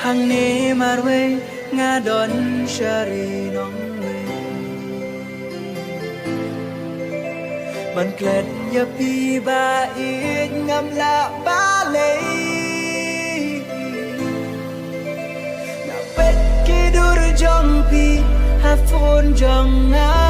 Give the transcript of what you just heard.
hằng nê mà quê nga đón shari nong quêมันเกล็ดยาพีบาอีกงามละบาเลยน่าเป็ดกีดูรจงพีฮาฟูนจงงา